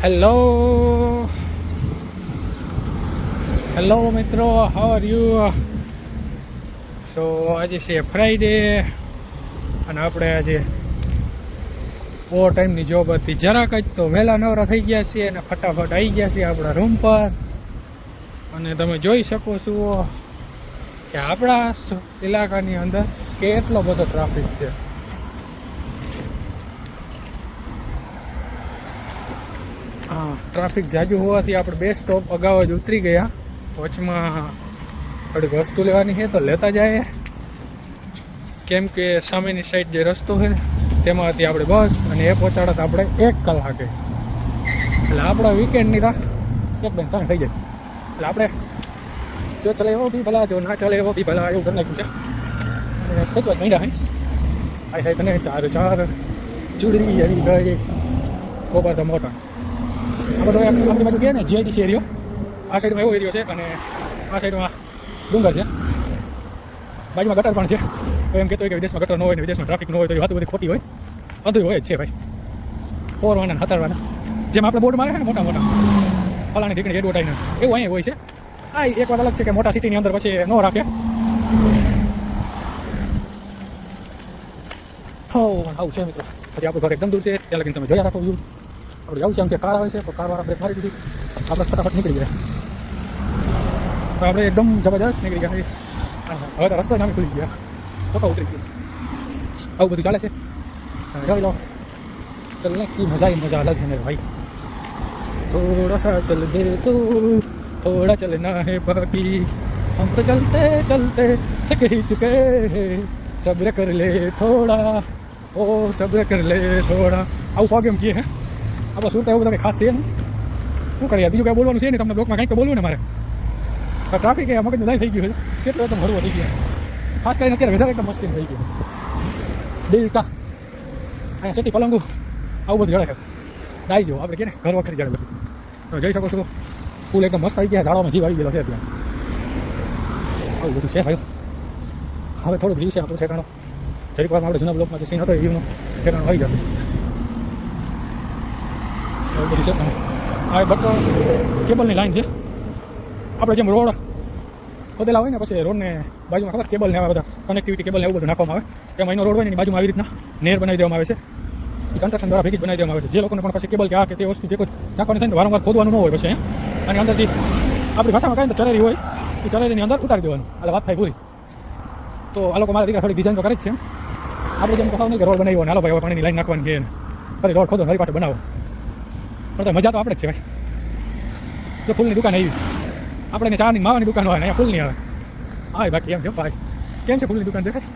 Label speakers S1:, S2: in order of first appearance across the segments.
S1: Hello, મિત્રો. How are you? So આજે છે ફ્રાઈડે અને આપણે આજે ઓવર ટાઈમની જોબ હતી જરાક જ, તો વહેલા નવરા થઈ ગયા છીએ અને ફટાફટ આવી ગયા છીએ આપણા રૂમ પર. અને તમે જોઈ શકો છો કે આપણા ઇલાકાની અંદર કેટલો બધો ટ્રાફિક છે. હા, ટ્રાફિક જાજુ હોવાથી આપણે 2 સ્ટોપ અગાઉ જ ઉતરી ગયા. વચમાં થોડીક વસ્તુ લેવાની છે તો લેતા જાય, કેમ કે સામેની સાઈડ જે રસ્તો છે તેમાંથી આપણે બસ અને એ પહોંચાડત આપણે 1 કલાકે. એટલે આપણા વીકેન્ડની રાહ 1-2-3 થઈ જાય. એટલે આપણે જો ચલે એવો બી ભલા, જો ના ચલે એવો બી ભલા, એવું કરી નાખ્યું છે. અને ખેંચવા જ માંડ્યા હાય હાય તને 4 ચૂડી આવી ગઈ કોબર તો મોટા. આ બધો આપણી બાજુ ગયા ને જીઆઈડીસી એરિયો, આ સાઈડમાં એવો એરિયો છે અને આ સાઈડમાં ડુંગર છે, બાજુમાં ગટર પણ છે. તો એમ કહેતો હોય કે વિદેશમાં ગટર ન હોય ને વિદેશમાં ટ્રાફિક ન હોય તો એ વાતો બધી ખોટી હોય. બધું હોય જ છે ભાઈ, ફોરવાના હતારવાના. જેમ આપણે બોર્ડ મારે છે ને મોટા મોટા ફલાણી ઢીકણી એડવર્ટાઈઝ, એવું અહીંયા હોય છે. આ એક વાત અલગ છે કે મોટા સિટીની અંદર પછી ન રાખે. આવું છે મિત્રો. પછી આપણું ઘર એકદમ દૂર છે, ત્યાં લગીને તમે જોયા રાખો વ્યૂ. આપણે જવું છે આમ કે કાર આવે છે તો કારવાળા બ્રેક મારી દીધી, આપણે ફટાફટ નીકળી ગયા. તો આપણે એકદમ જબરદસ્ત નીકળી ગયા. હવે તો રસ્તો નામી ખુલી ગયા, ફોટો ઉતરી ગયો. આવું બધું ચાલે છે. જોઈ લો, ચલ ને કી મજા અલગ है भाई. थोड़ा सा चल दे तो थोड़ा चलना है बाकी, हम तो चलते चलते थक ही चुके हैं, सब्र कर ले थोड़ा, ओ सब्र कर ले थोड़ा. આવું પગ એમ કીએ હે આપણે શું એવું બધા ખાસ છે ને શું કરીએ, બીજું કંઈ બોલવાનું છે ને. તમને બ્લોકમાં કંઈક તો બોલવું ને મારે. ટ્રાફિક એ મગજનું દાય થઈ ગયું છે, કેટલો એકદમ હળવો થઈ ગયો. ખાસ કરીને અત્યારે વેધર એકદમ મસ્તી થઈ ગયું. ડેલ્ટા અહીંયા સિટી પલંગુ આવું બધું જડે છે. દાઈ જો આપણે કે ને ઘર વખરી જડે બધું. તમે જોઈ શકો છો પુલ એકદમ મસ્ત આવી ગયા, ઝાડવામાં જીવ આવી ગયેલો છે ત્યાં. આવું બધું છે ભાઈ. હવે થોડુંક જીવ છે આપણું ઠેકાણો. જરીક વારમાં આપણે જૂના બ્લોકમાં જે સીન હતો એ વ્યૂનો ઠેકાણો આવી જશે. એવું બધું છે. આ બટ કેબલની લાઈન છે. આપણે જેમ રોડ ખોદેલા હોય ને પછી રોડને બાજુમાં ખબર કેબલ ને આવા બધા કનેક્ટિવિટી કેબલ ને એવું બધું નાખવામાં આવે, એમાં એનો રોડ હોય ને એની બાજુમાં આવી રીતના નેર બનાવી દેવામાં આવે છે. એ કન્સ્ટ્રક્શન દ્વારા ભેગી જ બનાવી દેવામાં આવે છે. જે લોકોને પણ પછી કેબલ કે આ કે તે વસ્તુ જે કોઈ નાખવાની થાય ને વારંવાર ખોદવાનું ન હોય પછી અને અંદરથી આપણી ભાષામાં કહે તો ચરેરી હોય, એ ચરેરીની અંદર ઉતારી દેવાનું. એટલે વાત થાય પૂરી. તો આ લોકો મારા દીકરા થોડી ડિઝાઇન તો કરે જ છે. આપણે જેમ કહેવું નહીં કે રોડ બનાવ્યો ને હાલો ભાઈ હવે પાણીની લાઈન નાખવાની છે ને ફરી રોડ ખોદો મારી પાસે બનાવો. પણ તો મજા તો આપણે જ છે ભાઈ. જો ફૂલની દુકાન આવી, આપણે ચાની માવાની દુકાન હોય ને અહીંયા ફૂલની આવે. હા બાકી એમ છે ભાઈ. કેમ છે ફૂલની દુકાન દેખાય?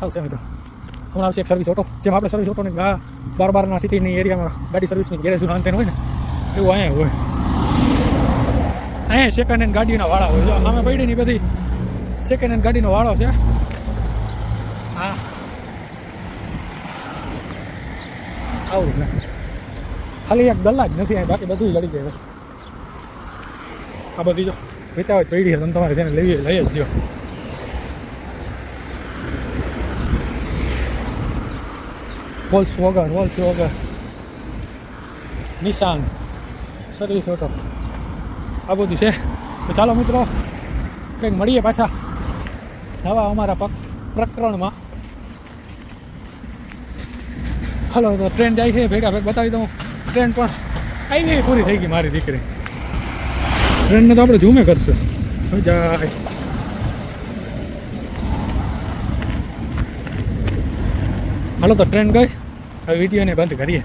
S1: આવશે મિત્રો. હમણાં આવશે એક સર્વિસ ઓટો. જેમ આપણે સર્વિસ ઓટોની બારના સિટીની એરિયામાં ગાડી સર્વિસની ગેરેજ અંતે હોય ને એવું અહીંયા હોય. અહીંયા સેકન્ડ હેન્ડ ગાડીના વાળા હોય. જો સામે પડી ની બધી સેકન્ડ હેન્ડ ગાડીનો વાળો છે. હા આવું ને ખાલી એક ગલ્લા જ નથી, બાકી બધું જડી જાય. આ બધી જો વેચાવ જ પડી છે, તમે તમારે તેને લઈ જ જો. વોલ્સ વગર નિશાન સર્વિસ ઓટો આ બધું છે. તો ચાલો મિત્રો કંઈક મળીએ પાછા નવા અમારા પ્રકરણમાં. હાલો તો ટ્રેન જાય છે, ભેગા બતાવી દઉં. ટ્રેન પણ આવી પૂરી થઈ ગઈ મારી દીકરી. ટ્રેનને તો આપણે ઝૂમે કરશું જાય. હાલો તો ટ્રેન ગઈ, હવે વિડીયોને બંધ કરીએ.